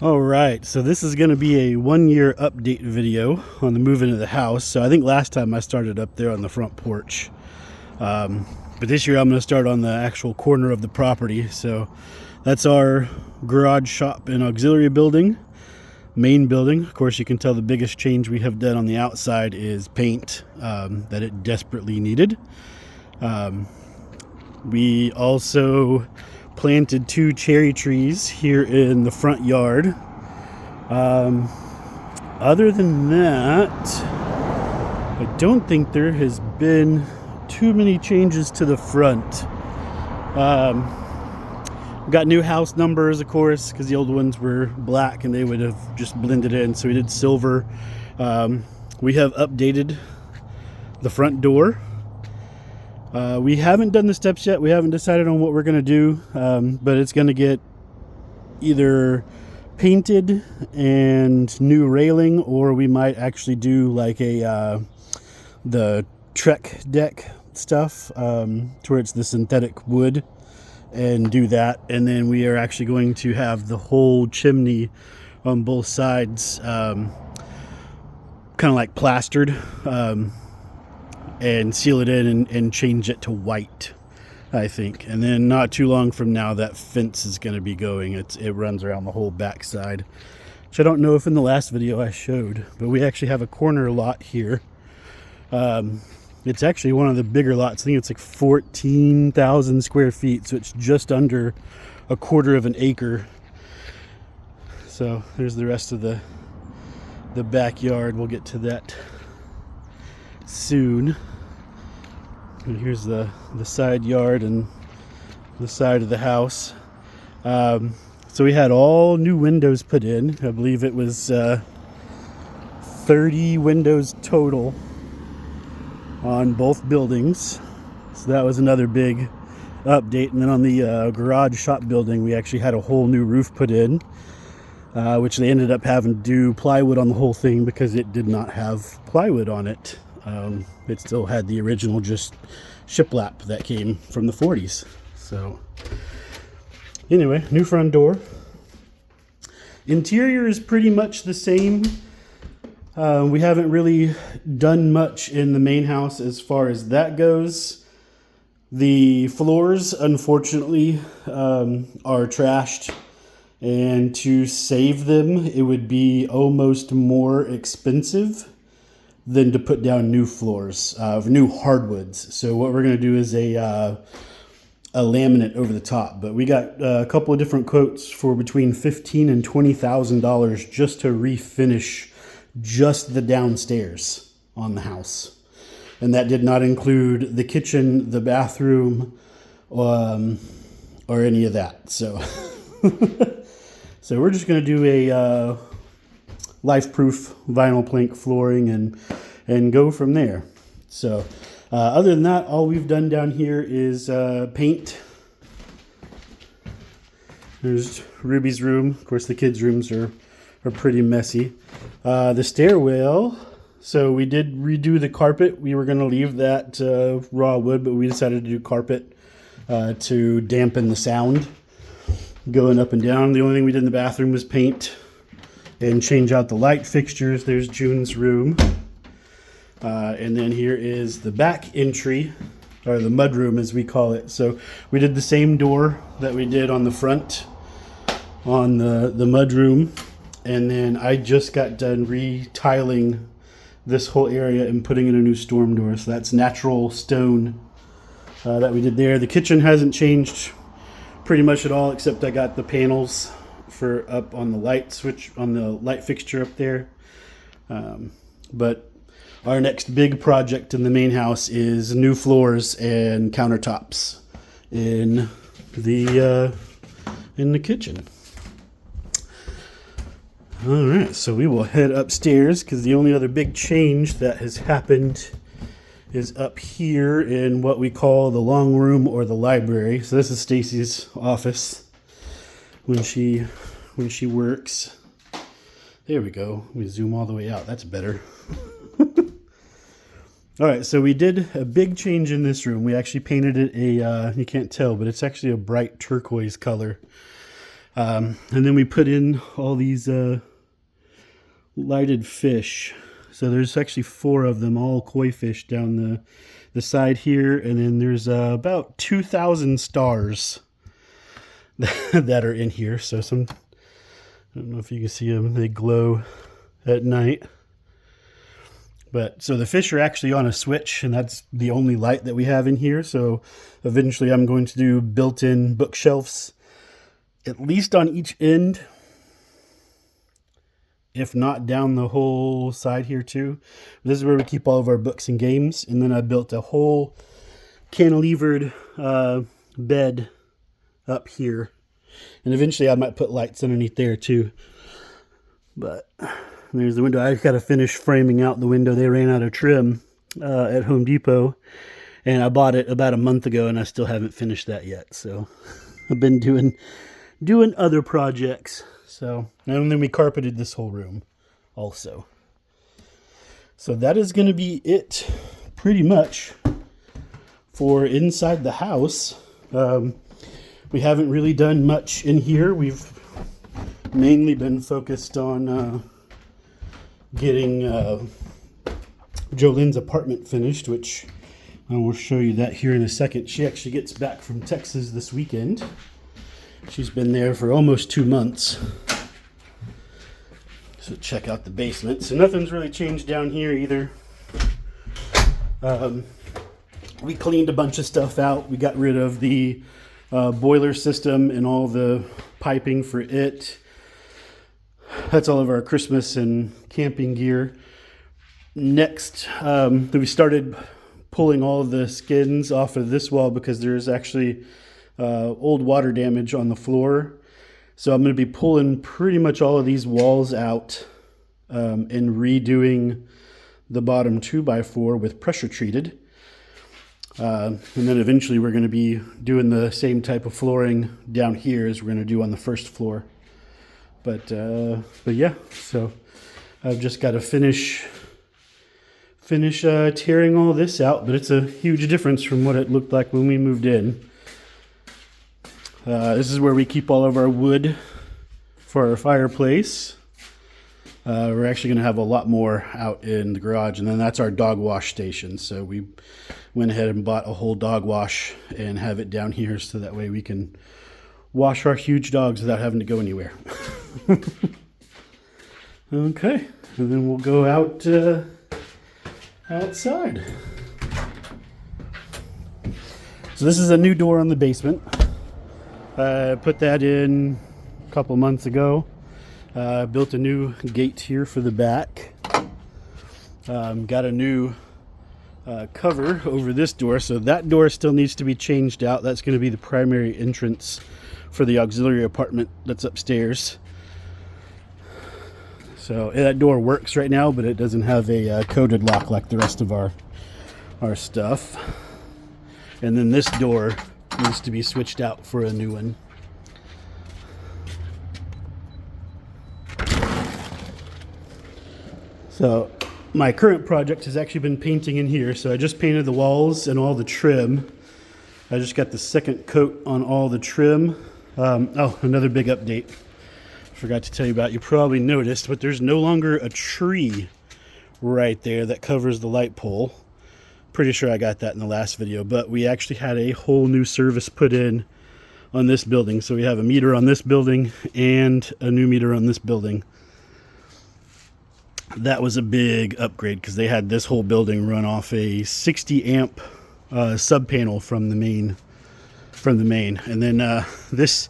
All right, so this is going to be a 1 year update video on the move into the house. So I think last time I started up there on the front porch, but this year I'm going to start on the actual corner of the property. So that's our garage, shop, and auxiliary building, main building. Of course, you can tell the biggest change we have done on the outside is paint that it desperately needed. We also planted 2 cherry trees here in the front yard. Other than that, I don't think there has been too many changes to the front. We got new house numbers, of course, because the old ones were black and they would have just blended in, so we did silver. We have updated the front door. We haven't done the steps yet. We haven't decided on what we're going to do, but it's going to get either painted and new railing, or we might actually do like the Trek deck stuff, to where it's the synthetic wood, and do that. And then we are actually going to have the whole chimney on both sides kind of like plastered, and seal it in and change it to white, I think. And then not too long from now, that fence is going to be going. It runs around the whole backside, which I don't know if in the last video I showed, but we actually have a corner lot here. It's actually one of the bigger lots. I think it's like 14,000 square feet, so it's just under a quarter of an acre. So there's the rest of the backyard. We'll get to that soon. And here's the side yard and the side of the house. So we had all new windows put in. I believe it was 30 windows total on both buildings. So that was another big update. And then on the garage shop building, we actually had a whole new roof put in, which they ended up having to do plywood on the whole thing because it did not have plywood on it. It still had the original just shiplap that came from the 40s. So anyway, new front door. Interior is pretty much the same. We haven't really done much in the main house as far as that goes. The floors, unfortunately, are trashed, and to save them, it would be almost more expensive than to put down new floors, new hardwoods. So what we're going to do is a laminate over the top. But we got a couple of different quotes for between $15,000 and $20,000 just to refinish just the downstairs on the house. And that did not include the kitchen, the bathroom, or any of that. So, so we're just going to do a life-proof vinyl plank flooring and go from there. So other than that, all we've done down here is paint. There's Ruby's room. Of course, the kids' rooms are pretty messy. The stairwell, so we did redo the carpet. We were going to leave that raw wood, but we decided to do carpet to dampen the sound going up and down. The only thing we did in the bathroom was paint and change out the light fixtures. There's June's room. And then here is the back entry, or the mud room as we call it. So we did the same door that we did on the front on the mud room. And then I just got done retiling this whole area and putting in a new storm door. So that's natural stone that we did there. The kitchen hasn't changed pretty much at all, except I got the panels for up on the light switch, on the light fixture up there. But our next big project in the main house is new floors and countertops in the kitchen. All right, so we will head upstairs because the only other big change that has happened is up here in what we call the long room or the library. So this is Stacy's office when she works. There we go. We zoom all the way out. That's better. All right, so we did a big change in this room. We actually painted it you can't tell, but it's actually a bright turquoise color. And then we put in all these lighted fish. So there's actually 4 of them, all koi fish down the side here. And then there's about 2,000 stars that are in here. So I don't know if you can see them, they glow at night. But so the fish are actually on a switch, and that's the only light that we have in here. So eventually I'm going to do built-in bookshelves, at least on each end, if not down the whole side here too. This is where we keep all of our books and games. And then I built a whole cantilevered bed up here. And eventually I might put lights underneath there too. But there's the window. I've got to finish framing out the window. They ran out of trim at Home Depot. And I bought it about a month ago, and I still haven't finished that yet. So I've been doing other projects. So, and then we carpeted this whole room also. So that is going to be it pretty much for inside the house. We haven't really done much in here. We've mainly been focused on getting Jolene's apartment finished, which I will show you that here in a second. She actually gets back from Texas this weekend. She's been there for almost 2 months. So check out the basement. So nothing's really changed down here either. We cleaned a bunch of stuff out. We got rid of the boiler system and all the piping for it. That's all of our Christmas and camping gear. Next, we started pulling all of the skins off of this wall because there's actually old water damage on the floor. So I'm going to be pulling pretty much all of these walls out and redoing the bottom 2x4 with pressure treated. And then eventually we're going to be doing the same type of flooring down here as we're going to do on the first floor. But yeah, so I've just got to finish tearing all this out, but it's a huge difference from what it looked like when we moved in. This is where we keep all of our wood for our fireplace. We're actually going to have a lot more out in the garage, and then that's our dog wash station. So we went ahead and bought a whole dog wash and have it down here so that way we can wash our huge dogs without having to go anywhere. Okay, and then we'll go out outside. So this is a new door on the basement. I put that in a couple months ago. Built a new gate here for the back. Got a new cover over this door, so that door still needs to be changed out. That's going to be the primary entrance for the auxiliary apartment that's upstairs. So that door works right now, but it doesn't have a coded lock like the rest of our stuff. And then this door needs to be switched out for a new one. So my current project has actually been painting in here. So I just painted the walls and all the trim. I just got the second coat on all the trim. Another big update. Forgot to tell you about. You probably noticed, but there's no longer a tree right there that covers the light pole. Pretty sure I got that in the last video, but we actually had a whole new service put in on this building. So we have a meter on this building and a new meter on this building. That was a big upgrade because they had this whole building run off a 60 amp sub panel from the main. And then this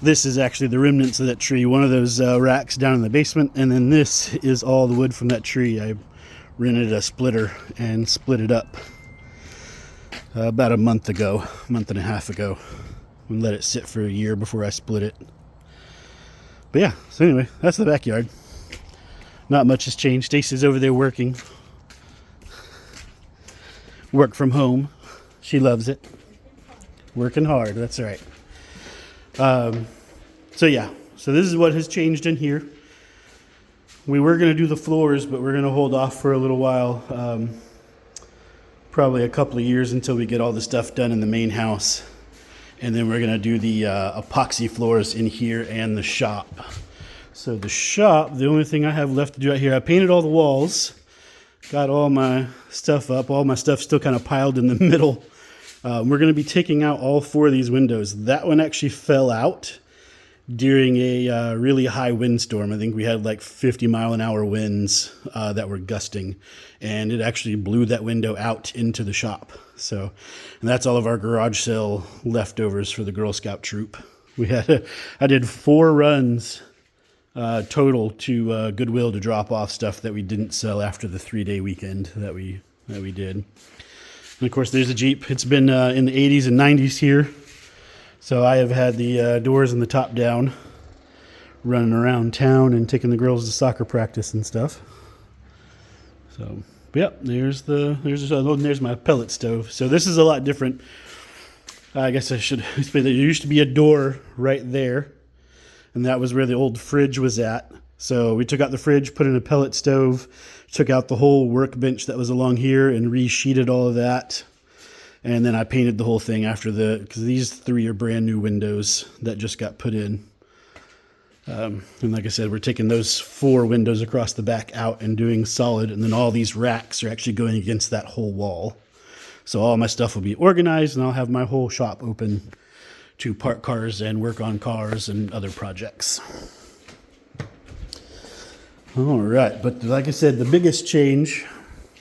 is actually the remnants of that tree, one of those racks down in the basement, and then this is all the wood from that tree. I rented a splitter and split it up about a month and a half ago, and let it sit for a year before I split it. But yeah, so anyway, that's the backyard. Not much has changed. Stacy's over there working. Work from home. She loves it. Working hard, that's right. So yeah, so this is what has changed in here. We were going to do the floors, but we're going to hold off for a little while. Probably a couple of years until we get all the stuff done in the main house. And then we're going to do the epoxy floors in here and the shop. So the shop, the only thing I have left to do out here, I painted all the walls, got all my stuff up, all my stuff still kind of piled in the middle. We're going to be taking out all 4 of these windows. That one actually fell out during a really high windstorm. I think we had like 50-mile-an-hour winds that were gusting, and it actually blew that window out into the shop. So, and that's all of our garage sale leftovers for the Girl Scout troop. I did 4 runs total to Goodwill to drop off stuff that we didn't sell after the 3-day weekend that we did. And of course, there's the Jeep. It's been in the 80s and 90s here. So I have had the doors and the top down, running around town and taking the girls to soccer practice and stuff. So, yep, there's my pellet stove. So this is a lot different. I guess I should explain that there used to be a door right there, and that was where the old fridge was at. So we took out the fridge, put in a pellet stove, took out the whole workbench that was along here and re-sheeted all of that. And then I painted the whole thing after because these 3 are brand new windows that just got put in. And like I said, we're taking those 4 windows across the back out and doing solid. And then all these racks are actually going against that whole wall. So all my stuff will be organized, and I'll have my whole shop open to park cars and work on cars and other projects. All right. But like I said, the biggest change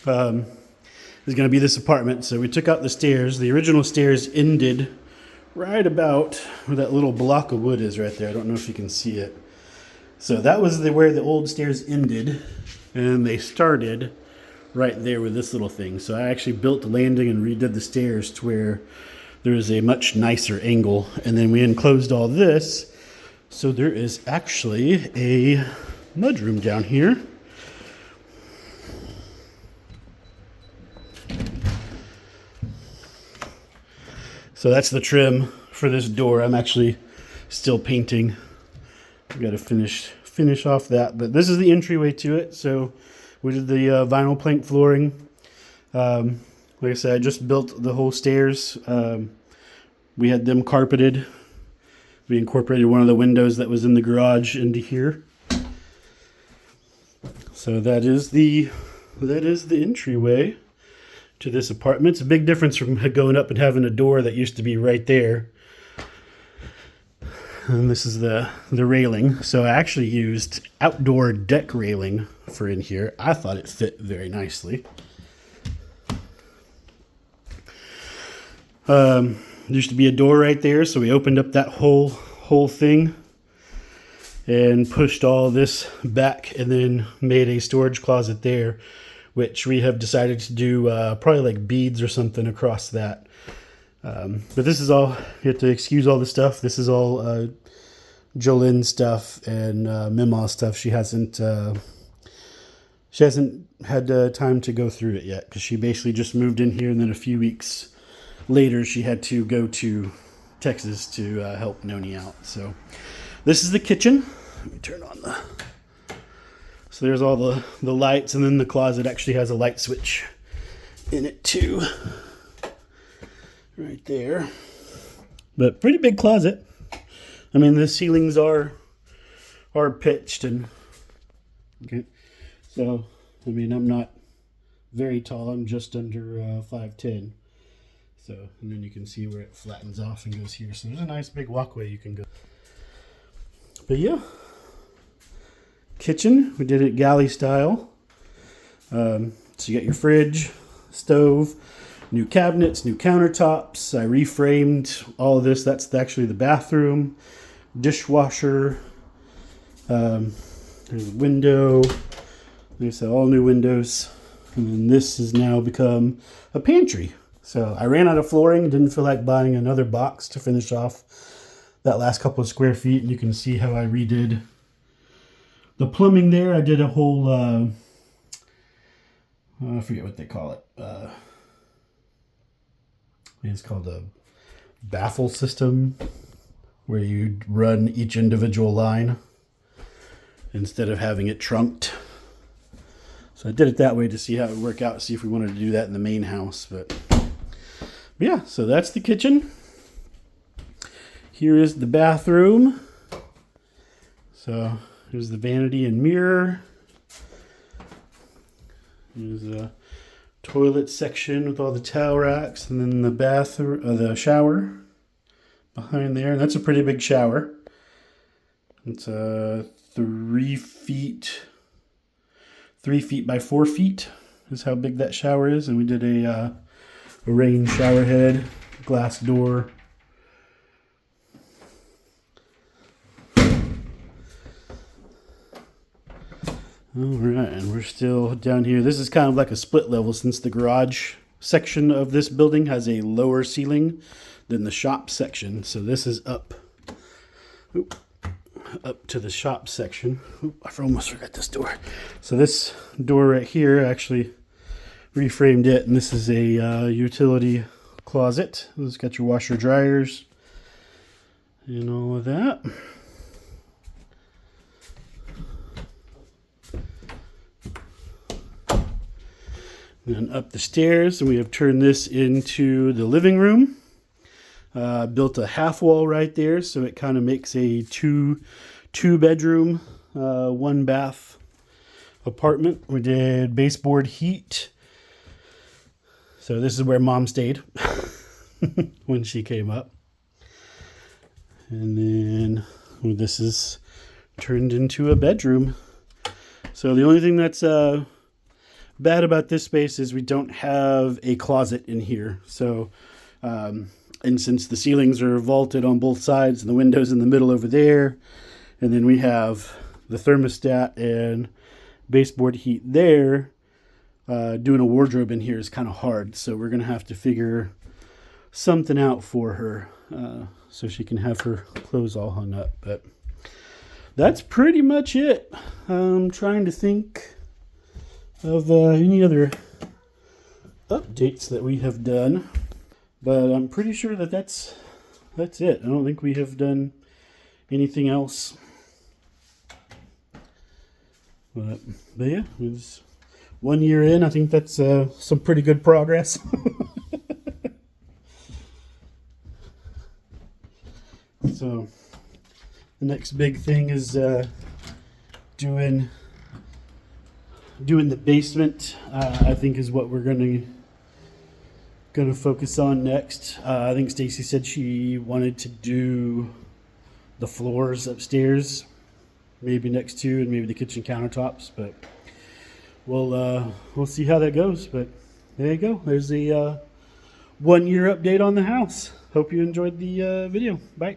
is going to be this apartment. So we took out the stairs. The original stairs ended right about where that little block of wood is right there. I don't know if you can see it. So that was where the old stairs ended, and they started right there with this little thing. So I actually built the landing and redid the stairs to where there is a much nicer angle. And then we enclosed all this. So there is actually a mudroom down here. So that's the trim for this door. I'm actually still painting. I've got to finish off that. But this is the entryway to it. So we did the vinyl plank flooring. Like I said, I just built the whole stairs. We had them carpeted. We incorporated one of the windows that was in the garage into here. So that is the entryway to this apartment. It's a big difference from going up and having a door that used to be right there. And this is the railing. So I actually used outdoor deck railing for in here. I thought it fit very nicely. There used to be a door right there, so we opened up that whole thing and pushed all this back and then made a storage closet there, which we have decided to do probably like beads or something across that. But this is all, you have to excuse all the stuff. This is all Jolene stuff and Mima stuff. She hasn't had time to go through it yet, because she basically just moved in here, and then a few weeks later she had to go to Texas to help Noni out. So this is the kitchen. Let me turn on so there's all the lights, and then the closet actually has a light switch in it too, right there. But pretty big closet. I mean, the ceilings are pitched, and okay. So I mean, I'm not very tall. I'm just under 5'10". So, and then you can see where it flattens off and goes here. So there's a nice big walkway you can go. But yeah, kitchen, we did it galley style. So you got your fridge, stove, new cabinets, new countertops. I reframed all of this. That's actually the bathroom, dishwasher. There's a window. There's all new windows. And then this has now become a pantry. So I ran out of flooring, didn't feel like buying another box to finish off that last couple of square feet. And you can see how I redid the plumbing there. I did a whole, I forget what they call it. I think it's called a baffle system, where you run each individual line instead of having it trunked. So I did it that way to see how it would work out, see if we wanted to do that in the main house. But yeah, so that's the kitchen. Here is the bathroom. So here's the vanity and mirror. There's a toilet section with all the towel racks, and then the bathroom, the shower behind there. And that's a pretty big shower. It's 3 feet by 4 feet is how big that shower is. And we did a rain shower head, glass door. All right, and we're still down here. This is kind of like a split level since the garage section of this building has a lower ceiling than the shop section. So this is up to the shop section. I almost forgot this door. So this door right here, actually reframed it, and this is a utility closet. It's got your washer dryers and all of that. And up the stairs, and we have turned this into the living room. Built a half wall right there, so it kind of makes a two bedroom, 1 bath apartment. We did baseboard heat. So this is where Mom stayed when she came up. And then this is turned into a bedroom. So the only thing that's bad about this space is we don't have a closet in here. So, and since the ceilings are vaulted on both sides and the windows in the middle over there, and then we have the thermostat and baseboard heat there, doing a wardrobe in here is kind of hard. So we're going to have to figure something out for her so she can have her clothes all hung up. But that's pretty much it. I'm trying to think of any other updates that we have done, but I'm pretty sure that that's it. I don't think we have done anything else. But yeah, it was 1 year in. I think that's some pretty good progress. So the next big thing is doing the basement. I think is what we're gonna focus on next. I think Stacy said she wanted to do the floors upstairs, maybe next to, and maybe the kitchen countertops. But we'll see how that goes. But there you go. There's the 1 year update on the house. Hope you enjoyed the video. Bye.